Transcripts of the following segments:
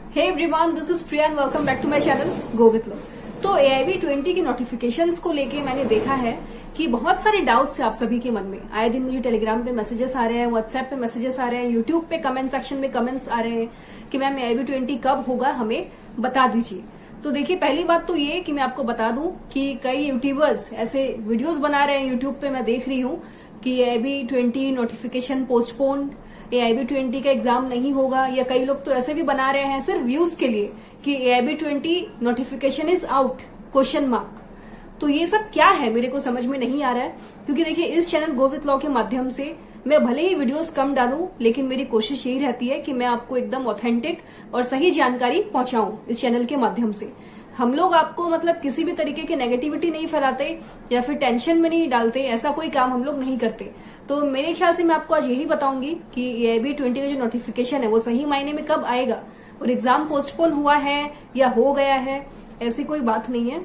Hey everyone, this is Priya and welcome back to my channel go with law. तो AIB20 की notifications को लेके मैंने देखा है कि बहुत सारे डाउट्स है आप सभी के मन में। आए दिन मुझे टेलीग्राम पे मैसेजेस आ रहे हैं, व्हाट्सएप पे मैसेजेस आ रहे हैं, यूट्यूब पे कमेंट सेक्शन में कमेंट्स आ रहे हैं कि मैम AIB20 कब होगा, हमें बता दीजिए। तो देखिए, पहली बात तो ये कि मैं आपको बता दूं कि कई यूट्यूबर्स ऐसे वीडियोस बना रहे हैं, यूट्यूब पे मैं देख रही हूँ कि AIB20 नोटिफिकेशन पोस्टपोन्ड, AIB20 का एग्जाम नहीं होगा, या कई लोग तो ऐसे भी बना रहे हैं सिर्फ व्यूज के लिए कि AIB20 notification is out question mark. तो ये सब क्या है, मेरे को समझ में नहीं आ रहा है। क्योंकि देखिए, इस चैनल गो विथ लॉ के माध्यम से मैं भले ही वीडियोस कम डालूं, लेकिन मेरी कोशिश यही रहती है कि मैं आपको एकदम ऑथेंटिक और सही जानकारी पहुंचाऊं इस चैनल के माध्यम से। हम लोग आपको मतलब किसी भी तरीके की नेगेटिविटी नहीं फैलाते या फिर टेंशन में नहीं डालते, ऐसा कोई काम हम लोग नहीं करते। तो मेरे ख्याल से मैं आपको आज यही बताऊंगी कि AIB20 का जो नोटिफिकेशन है वो सही मायने में कब आएगा, और एग्जाम पोस्टपोन हुआ है या हो गया है, ऐसी कोई बात नहीं है।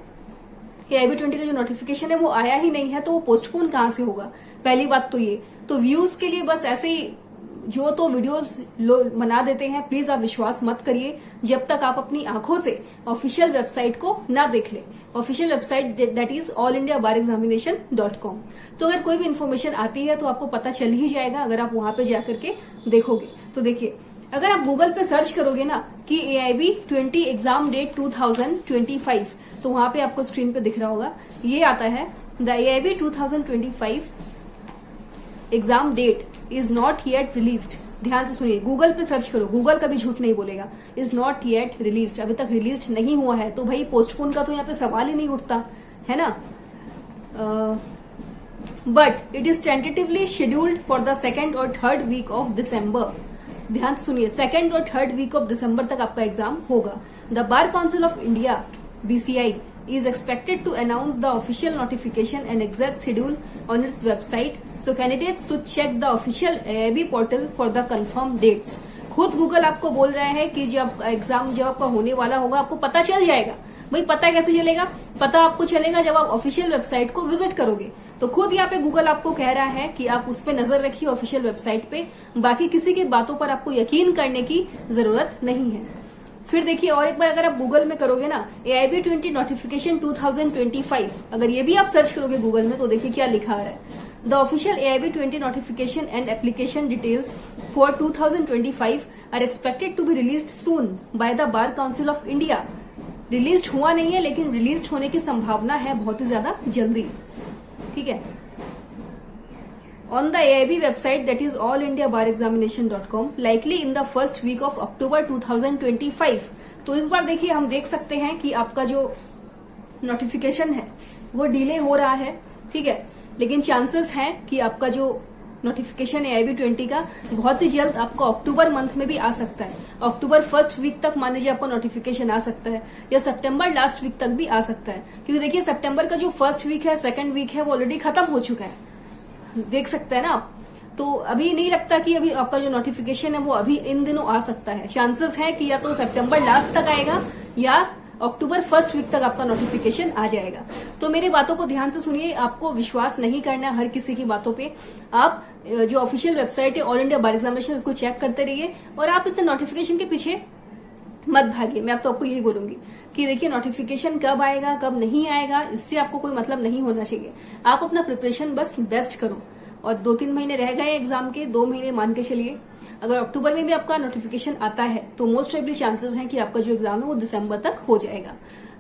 AIB20 का जो नोटिफिकेशन है वो आया ही नहीं है, तो वो पोस्टपोन कहां से होगा, पहली बात तो ये। तो व्यूज के लिए बस ऐसे ही जो तो वीडियोस बना देते हैं, प्लीज आप विश्वास मत करिए जब तक आप अपनी आंखों से ऑफिशियल वेबसाइट को ना देख ले। Official website that is allindiabarexamination.com। तो अगर कोई भी इन्फॉर्मेशन आती है तो आपको पता चल ही जाएगा अगर आप वहां पे जाकर के देखोगे। तो देखिए, अगर आप गूगल पे सर्च करोगे ना कि AIB20 एग्जाम डेट 2025, तो वहां पे आपको स्क्रीन पे दिख रहा होगा, ये आता है the AIB 2025 exam date is not yet released. ध्यान से सुनिए, गूगल पे सर्च करो, गूगल कभी झूठ नहीं बोलेगा। इज नॉट येट रिलीज्ड, अभी तक रिलीज नहीं हुआ है, तो भाई पोस्टपोन का तो यहाँ पे सवाल ही नहीं उठता है ना। But it is tentatively scheduled for the second और थर्ड वीक ऑफ दिसंबर। ध्यान से सुनिए, सेकेंड और थर्ड वीक ऑफ दिसंबर तक आपका एग्जाम होगा। The Bar Council of India BCI is expected to announce the official notification and exact schedule on its website, so candidates should check the official AIB portal for the confirmed dates। खुद Google आपको बोल रहा है कि जब exam जब आपका होने वाला होगा आपको पता चल जाएगा। भाई पता कैसे चलेगा? पता आपको चलेगा जब आप ऑफिशियल वेबसाइट को विजिट करोगे। तो खुद यहाँ पे गूगल आपको कह रहा है कि आप उस पर नजर रखिए ऑफिशियल वेबसाइट पे, बाकी किसी की बातों पर आपको यकीन करने की जरूरत नहीं है। फिर देखिए, और एक बार अगर आप गूगल में करोगे ना AIB20 नोटिफिकेशन 2025, अगर ये भी आप सर्च करोगे गूगल में, तो देखिए क्या लिखा आ रहा है। The official AIB20 notification and application details for 2025 are expected to be released soon by the Bar Council of India. Release हुआ नहीं है, लेकिन रिलीज होने की संभावना है बहुत ही ज्यादा जल्दी। ठीक है, on the AIB website that is allindiabarexamination.com likely in the first week of October 2025। तो इस बार देखिए, हम देख सकते हैं कि आपका जो नोटिफिकेशन है वो डिले हो रहा है, ठीक है, लेकिन चांसेस हैं कि आपका जो नोटिफिकेशन है AIB20 का बहुत ही जल्द आपको अक्टूबर मंथ में भी आ सकता है। अक्टूबर फर्स्ट वीक तक मान लीजिए आपको नोटिफिकेशन आ सकता है, या सितंबर लास्ट वीक तक भी आ सकता है। क्योंकि देखिए, सितंबर का जो फर्स्ट वीक है, सेकंड वीक है, वो ऑलरेडी खत्म हो चुका है, देख सकते हैं ना। तो अभी नहीं लगता कि अभी आपका जो नोटिफिकेशन है वो अभी इन दिनों आ सकता है। चांसेस है कि या तो सितंबर लास्ट तक आएगा या अक्टूबर फर्स्ट वीक तक आपका नोटिफिकेशन आ जाएगा। तो मेरी बातों को ध्यान से सुनिए, आपको विश्वास नहीं करना है हर किसी की बातों पे। आप जो ऑफिशियल वेबसाइट है ऑल इंडिया बार एग्जामिनेशन, उसको चेक करते रहिए, और आप इतने नोटिफिकेशन के पीछे मत भागिए। मैं तो आपको यही बोलूंगी कि देखिए, नोटिफिकेशन कब आएगा कब नहीं आएगा, इससे आपको कोई मतलब नहीं होना चाहिए। आप अपना प्रिपरेशन बस बेस्ट करो, और 2-3 महीने रह गए एग्जाम के, 2 महीने मान के चलिए। अगर अक्टूबर में भी आपका नोटिफिकेशन आता है तो मोस्ट प्रोबेबली चांसेस हैं कि आपका जो एग्जाम है वो दिसंबर तक हो जाएगा।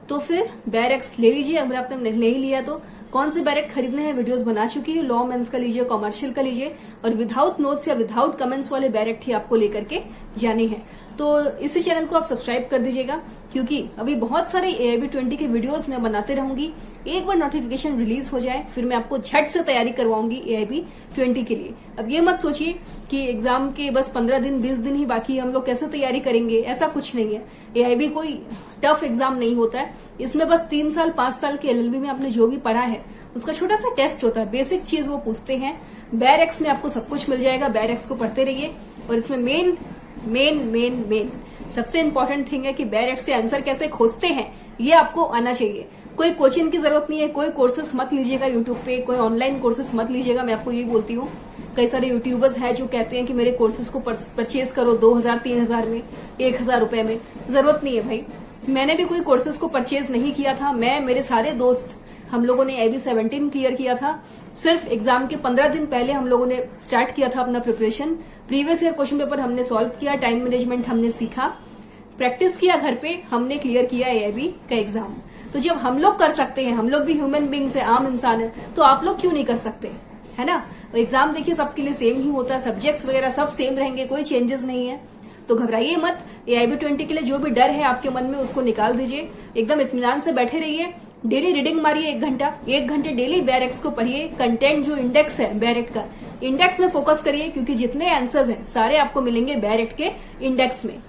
तो फिर बैरेक्स ले लीजिए। अगर आपने नहीं लिया तो कौन से बैरेक खरीदने हैं, वीडियोस बना चुकी है। लॉ मेंस का लीजिए, कॉमर्शियल का लीजिए, और विदाउट नोट्स या विदाउट कमेंट्स वाले बैरेक ही आपको लेकर के जाने हैं। तो इसी चैनल को आप सब्सक्राइब कर दीजिएगा, क्योंकि अभी बहुत सारे AIB20 के वीडियोस मैं बनाते रहूंगी। एक बार नोटिफिकेशन रिलीज हो जाए फिर मैं आपको झट से तैयारी करवाऊंगी AIB20 के लिए। अब ये मत सोचिए कि एग्जाम के बस 15 दिन 20 दिन ही बाकी, हम लोग कैसे तैयारी करेंगे, ऐसा कुछ नहीं है। AIB कोई टफ एग्जाम नहीं होता है। इसमें बस 3 साल 5 साल के LLB में आपने जो भी पढ़ा है उसका छोटा सा टेस्ट होता है, बेसिक चीज वो पूछते हैं। बैरेक्स में आपको सब कुछ मिल जाएगा, बैरेक्स को पढ़ते रहिए। और इसमें मेन सबसे इंपॉर्टेंट थिंग है कि बैरेक्स से आंसर कैसे खोजते हैं ये आपको आना चाहिए। कोई कोचिंग की जरूरत नहीं है, कोई कोर्सेस मत लीजिएगा यूट्यूब पे, कोई ऑनलाइन कोर्सेस मत लीजिएगा। मैं आपको यही बोलती हूँ कई सारे यूट्यूबर्स हैं जो कहते हैं कि मेरे कोर्सेज को परचेज करो 2000 3000 में, 1000 रुपए में। जरूरत नहीं है भाई। मैंने भी कोई कोर्सेज को परचेज नहीं किया था। मैं, मेरे सारे दोस्त, हम लोगों ने IB 17 क्लियर किया था। सिर्फ एग्जाम के 15 दिन पहले हम लोगों ने स्टार्ट किया था अपना preparation. Previous year question paper हमने सॉल्व किया, टाइम मैनेजमेंट हमने सीखा, प्रैक्टिस किया घर पे, हमने क्लियर किया AIB का एग्जाम। तो जब हम लोग कर सकते हैं, हम लोग भी ह्यूमन बींग्स है, आम इंसान है, तो आप लोग क्यों नहीं कर सकते, है ना। तो एग्जाम देखिए सबके लिए सेम ही होता है, सब्जेक्ट्स वगैरह सब सेम रहेंगे, कोई चेंजेस नहीं है। तो घबराइए मत। AIB 20 के लिए जो भी डर है आपके मन में उसको निकाल दीजिए, एकदम इत्मीनान से बैठे रहिए। डेली रीडिंग मारिए 1 घंटे डेली बैरेक्स को पढ़िए। कंटेंट जो इंडेक्स है बैरेट का, इंडेक्स में फोकस करिए, क्योंकि जितने आंसर्स हैं सारे आपको मिलेंगे बैरेट के इंडेक्स में।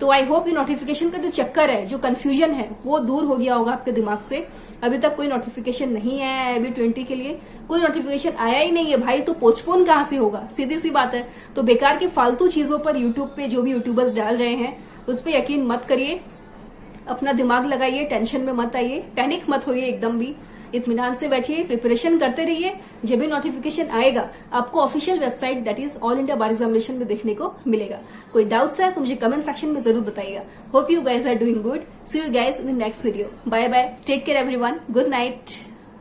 तो आई होप ये नोटिफिकेशन का जो चक्कर है, जो कंफ्यूजन है, वो दूर हो गया होगा आपके दिमाग से। अभी तक कोई नोटिफिकेशन नहीं आया है IB 20 के लिए, कोई नोटिफिकेशन आया ही नहीं है भाई, तो पोस्टपोन कहां से होगा, सीधी सी बात है। तो बेकार की फालतू चीजों पर यूट्यूब पे जो भी यूट्यूबर्स डाल रहे हैं उस पर यकीन मत करिए। अपना दिमाग लगाइए, टेंशन में मत आइए, पैनिक मत होइए, एकदम भी इत्मीनान से बैठिए, प्रिपरेशन करते रहिए। जब भी नोटिफिकेशन आएगा आपको official website that is all India bar examination में देखने को मिलेगा। कोई डाउट्स है तो मुझे कमेंट सेक्शन में जरूर बताइएगा। Hope you guys are doing good. See you guys in the next video. Bye bye, take care everyone, good night.